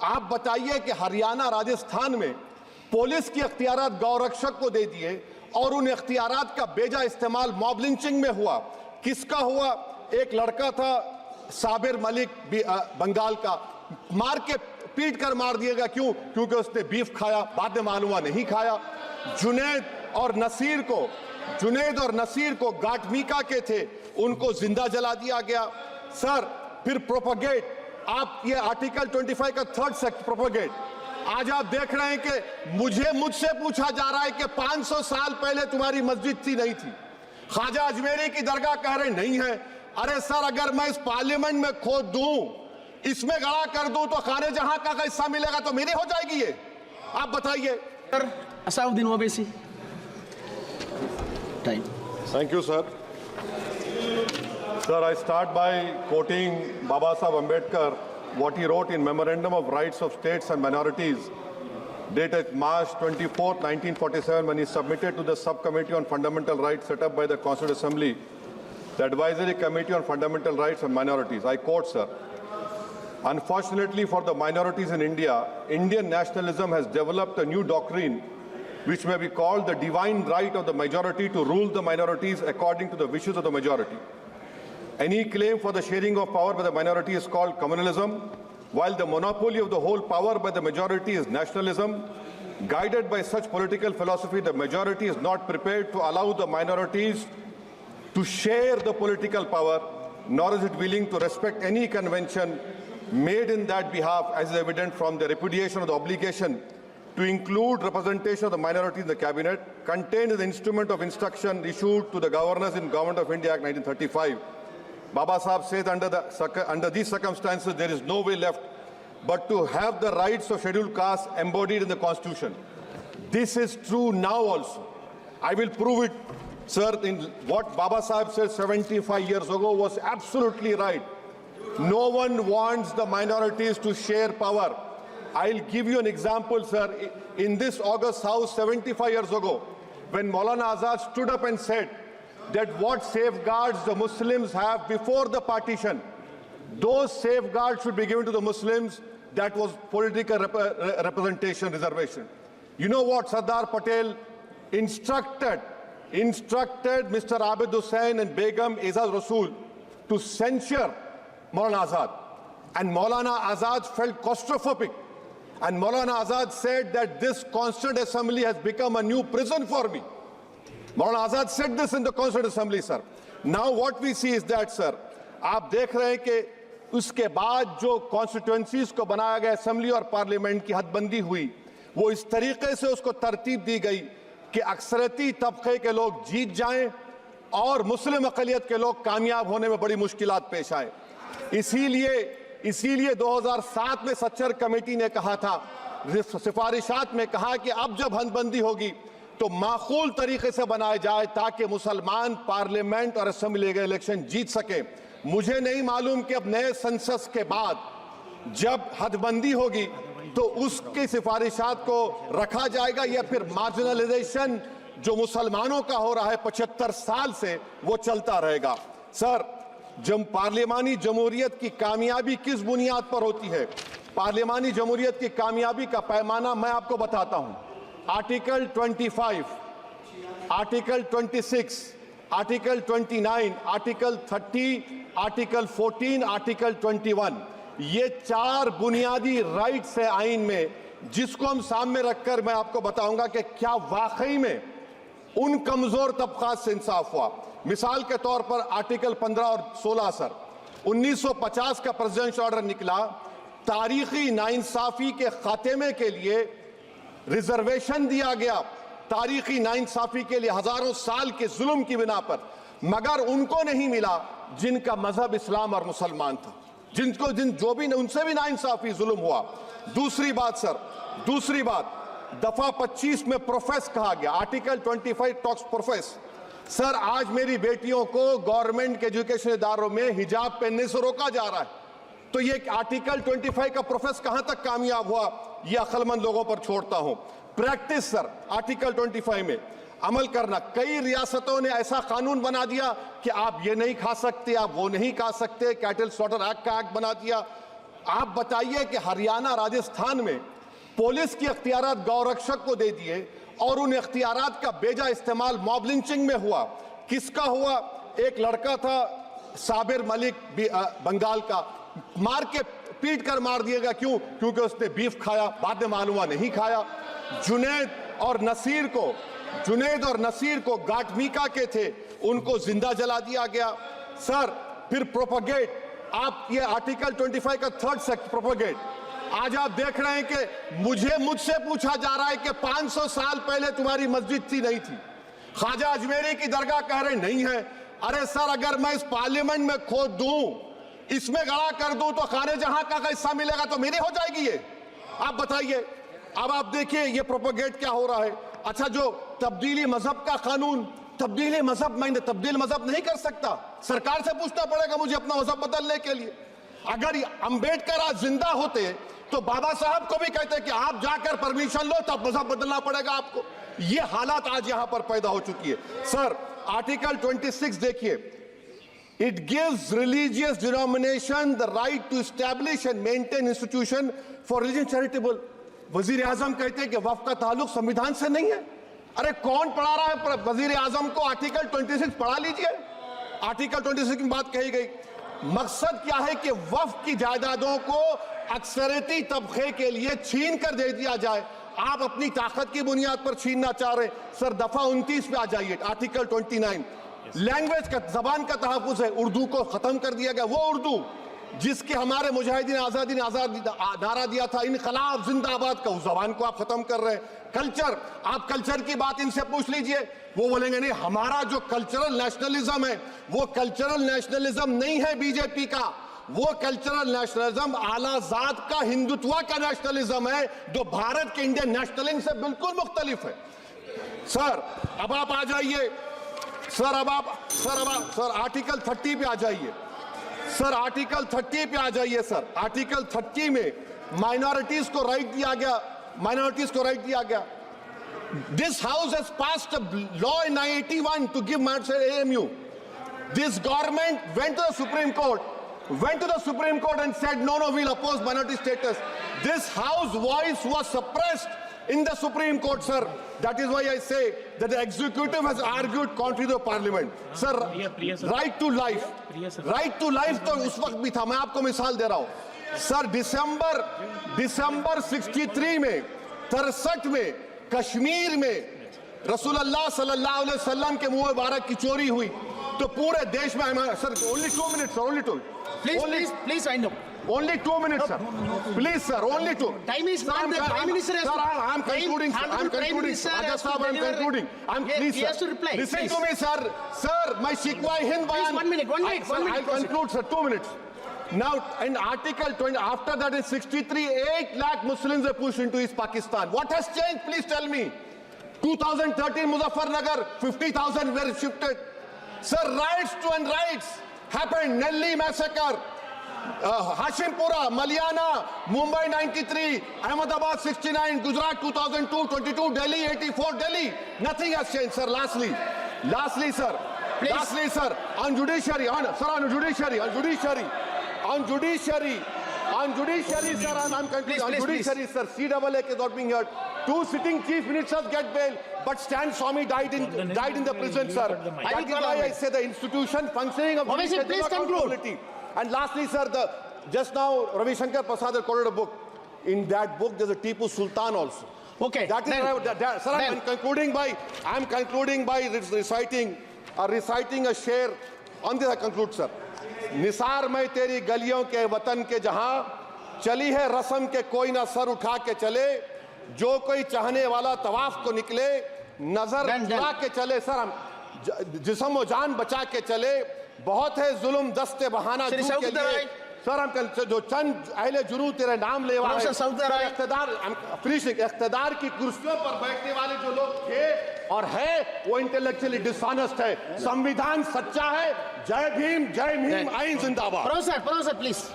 आप बताइए कि हरियाणा राजस्थान में पुलिस की अख्तियारात गौरक्षक को दे दिए और उन अख्तियारात का बेजा इस्तेमाल मॉब लिंचिंग में हुआ। किसका हुआ? एक लड़का था साबिर मलिक बंगाल का, मार के पीट कर मार दिया गया। क्यों? क्योंकि उसने बीफ खाया, बाद में मालूम हुआ नहीं खाया। जुनैद और नसीर को गाटमीका के थे, उनको जिंदा जला दिया गया। सर फिर प्रोपगेट, आप ये आर्टिकल 25 का थर्ड सेक्शन प्रोपगेट, आज आप देख रहे हैं कि मुझसे पूछा जा रहा है कि 500 साल पहले तुम्हारी मस्जिद थी नहीं थी। ख्वाजा अजमेरी की दरगाह कह रहे नहीं है। अरे सर, अगर मैं इस पार्लियामेंट में खोद दूं, इसमें गड़ा कर दूं, तो खाने जहां का हिस्सा मिलेगा तो मेरी हो जाएगी ये? आप बताइए। Asaduddin Owaisi, time. Thank you, sir. Sir, I start by quoting Baba Saheb Ambedkar, what he wrote in Memorandum of Rights of States and Minorities, dated March 24, 1947, when he submitted to the Subcommittee on Fundamental Rights set up by the Constituent Assembly, the Advisory Committee on Fundamental Rights and Minorities. I quote, sir, "Unfortunately for the minorities in India, Indian nationalism has developed a new doctrine which may be called the divine right of the majority to rule the minorities according to the wishes of the majority. Any claim for the sharing of power by the minority is called communalism, while the monopoly of the whole power by the majority is nationalism. Guided by such political philosophy, the majority is not prepared to allow the minorities to share the political power, nor is it willing to respect any convention made in that behalf, as is evident from the repudiation of the obligation to include representation of the minority in the cabinet, contained in the instrument of instruction issued to the governors in Government of India Act 1935. Baba Saheb says under these circumstances, there is no way left but to have the rights of scheduled castes embodied in the Constitution." This is true now also. I will prove it, sir. In what Baba Saheb said 75 years ago was absolutely right. No one wants the minorities to share power. I'll give you an example, sir. In this August House 75 years ago, when Maulana Azad stood up and said that what safeguards the Muslims have before the partition, those safeguards should be given to the Muslims. That was political representation, reservation. You know what Sardar Patel instructed Mr. Abid Hussain and Begum Ezaz Rasool to censure Maulana Azad. And Maulana Azad felt claustrophobic. And Maulana Azad said that this Constituent Assembly has become a new prison for me. Maulana Azad said this in the Constituent Assembly, sir. Now what we see is that, sir, आप देख रहे हैं कि उसके बाद जो constituencies को बनाया गया असेंबली और पार्लियामेंट की हदबंदी हुई, वो इस तरीके से उसको तरतीब दी गई कि अक्सरती तबके के लोग जीत जाएं और मुस्लिम अक़लियत के लोग कामयाब होने में बड़ी मुश्किलात पेश आए। इसीलिए 2007 में सच्चर कमेटी ने कहा था, सिफारिशात में कहा कि अब जब हदबंदी होगी तो माकूल तरीके से बनाए जाए ताकि मुसलमान पार्लियामेंट और असेंबली के इलेक्शन जीत सके। मुझे नहीं मालूम कि अब नए सेंसस के बाद जब हदबंदी होगी तो उसकी सिफारिशात को रखा जाएगा या फिर मार्जिनलाइजेशन जो मुसलमानों का हो रहा है 75 साल से वो चलता रहेगा। सर, जब पार्लियामानी जमहूरियत की कामयाबी किस बुनियाद पर होती है? पार्लियामानी जमहूरियत की कामयाबी का पैमाना मैं आपको बताता हूं। Article 25, article 26, article 29, article 30, article 14, article 21, ये 4 बुनियादी राइट्स है आइन में, जिसको हम सामने रखकर मैं आपको बताऊंगा कि क्या वाकई में उन कमजोर तबकात से इंसाफ हुआ। मिसाल के तौर पर आर्टिकल 15 और 16, सर, 1950 का प्रेसिडेंशियल ऑर्डर निकला, तारीखी नाइंसाफी के खात्मे के लिए रिजर्वेशन दिया गया, तारीखी नाइंसाफी के लिए हजारों साल के जुल्म की बिना पर, मगर उनको नहीं मिला जिनका मजहब इस्लाम और मुसलमान था, उनसे भी नाइंसाफी जुल्म हुआ। दूसरी बात सर, दूसरी बात, दफा 25 में प्रोफेस कहा गया, आर्टिकल 25 टॉक्स प्रोफेस। सर, आज मेरी बेटियों को गवर्नमेंट के एजुकेशन इदारों में हिजाब पहनने से रोका जा रहा है, तो ये आर्टिकल 25 का प्रोफेस कहां तक कामयाब हुआ, ये अक्लमंद लोगों पर छोड़ता हूं। प्रैक्टिस सर, आर्टिकल 25 में अमल करना। कई रियासतों ने ऐसा कानून बना दिया कि आप ये नहीं खा सकते, आप वो नहीं खा सकते, कैटल स्लॉटर एक्ट का एक्ट बना दिया। आप बताइए कि हरियाणा राजस्थान में पुलिस की अख्तियारात गौरक्षक को दे दिए और उन अख्तियारात का बेजा इस्तेमाल मॉब लिंचिंग में हुआ। किसका हुआ? एक लड़का था साबिर मलिक बंगाल का, मार के पीट कर मार दिया गया। क्यों? क्योंकि उसने बीफ खाया, बाद में मालूम हुआ नहीं खाया। जुनैद और नसीर को गाटमीका के थे, उनको जिंदा जला दिया गया। सर फिर प्रोपगेट, आप ये आर्टिकल 25 का 3rd सेक्शन प्रोपगेट, आज आप देख रहे हैं कि मुझसे पूछा जा रहा है कि 500 साल पहले तुम्हारी मस्जिद थी नहीं थी। ख्वाजा अजमेरी की दरगाह कह रहे नहीं है। अरे सर, अगर मैं इस पार्लियामेंट में खोद दूं, इसमें गड़ा कर दूं, तो खाने जहां का हिस्सा मिलेगा तो मेरी हो जाएगी ये। आप बताइए। अब आप देखिए ये प्रोपगेट क्या हो रहा है। अच्छा, जो तब्दीली मजहब का कानून, तब्दीली मजहब, मैं तब्दील मजहब नहीं कर सकता, सरकार से पूछना पड़ेगा मुझे अपना मजहब बदलने के लिए। अगर अंबेडकर आज जिंदा होते तो बाबा साहब को भी कहते कि आप जाकर परमिशन लो, तब मजहब बदलना पड़ेगा आपको। ये हालात आज यहां पर पैदा हो चुकी है। सर आर्टिकल 26 देखिए, it gives religious denomination the right to establish and maintain institution for religion charitable. वजीर आजम कहते हैं कि वक्फ का ताल्लुक संविधान से नहीं है। अरे कौन पढ़ा रहा है वजीर आजम को? आर्टिकल 26 पढ़ा लीजिए। आर्टिकल 26 की बात कही गई। मकसद क्या है कि वक्फ की जायदादों को अक्सरियती तबके के लिए छीन कर दे दिया जाए। आप अपनी ताकत की बुनियाद पर छीनना चाह रहे। सर दफा 29 पे आ जाइए, आर्टिकल 29। लैंग्वेज का, जबान का तहफ्फुज है। उर्दू को खत्म कर दिया गया। वो उर्दू जिसके हमारे मुजाहिदीन आजादी ने नारा दिया था, इनकलाब जिंदाबाद का, उस जबान को आप खत्म कर रहे हैं। कल्चर, आप कल्चर की बात इनसे पूछ लीजिए, वो बोलेंगे नहीं, हमारा जो कल्चरल नेशनलिज्म है वो कल्चरल नेशनलिज्म नहीं है बीजेपी का। वो कल्चरल नेशनलिज्म आला जात का, हिंदुत्व का नेशनलिज्म है, जो भारत के इंडियन नेशनलिज्म से बिल्कुल मुख्तलिफ है। सर अब आप आ जाइए। सर आर्टिकल 30 पे आ जाइए। सर आर्टिकल 30 पे आ जाइए। सर आर्टिकल 30 में माइनॉरिटीज को राइट दिया गया। This house has passed a law in 1981 to give mandatory AMU. This government went to the Supreme Court and said, no, we'll oppose minority status. This house voice was suppressed in the Supreme Court, sir. That is why I say that the executive has argued contrary to the parliament. Sir, right to life तो उस वक्त भी था। मैं आपको मिसाल दे रहा हूं। सर दिसंबर 63 में, 63 में कश्मीर में रसूलुल्लाह सल्लल्लाहु अलैहि वसल्लम के मुंह मुबारक की चोरी हुई तो पूरे देश में, sir only 2 minutes, sir, only 2. Please wind up. Only 2 minutes, sir. Please, sir, only 2. Time is when the Prime Minister has to... Sir, I'm concluding, sir. I'm concluding. Raja Sahab, I'm concluding. Please, He has to reply. Listen to me, sir. Sir, my Shikwa Hind Bayan. Please, one minute. I'll conclude, sir. 2 minutes. Now, in Article 20, after that in 63, 8 lakh Muslims were pushed into East Pakistan. What has changed? Please tell me. 2013, Muzaffarnagar, 50,000 were shifted. Sir, riots to unrights happened. Nelly massacre, Hashimpura, Maliana, Mumbai 93, Ahmedabad 69, Gujarat 2002, 22, Delhi 84, Delhi. Nothing has changed, sir. Lastly, sir. Please. Lastly, sir, on judiciary, sir, I'm concluding. On judiciary, sir, CAA is not being heard. 2 sitting chief ministers get bail, but Stan Swamy died in the prison, sir. That is why I say the institution functioning of Obviously, please conclude. And lastly, sir, just now Ravi Shankar Prasad has quoted a book. In that book, there's a Tipu Sultan also. Okay. That is sir, I'm concluding by reciting a sher. On this I conclude, sir. Nisar मैं तेरी गलियों के वतन के जहां चली है रस्म के कोई ना सर उठा के चले, जो कोई चाहने वाला तवाफ को निकले नजर उठा के चले। सर हम जिस्म व जान बचा के चले, बहुत है जुल्म दस्ते बहाना के लिए। सर हम जो चंद अहले जुनू तेरे नाम ले वाले इख्तिदार की कुर्सियों पर बैठने वाले जो लोग थे और है वो इंटेलेक्चुअली डिसऑनेस्ट है। संविधान सच्चा है। जय भीम, आइन जिंदाबाद। Professor, please.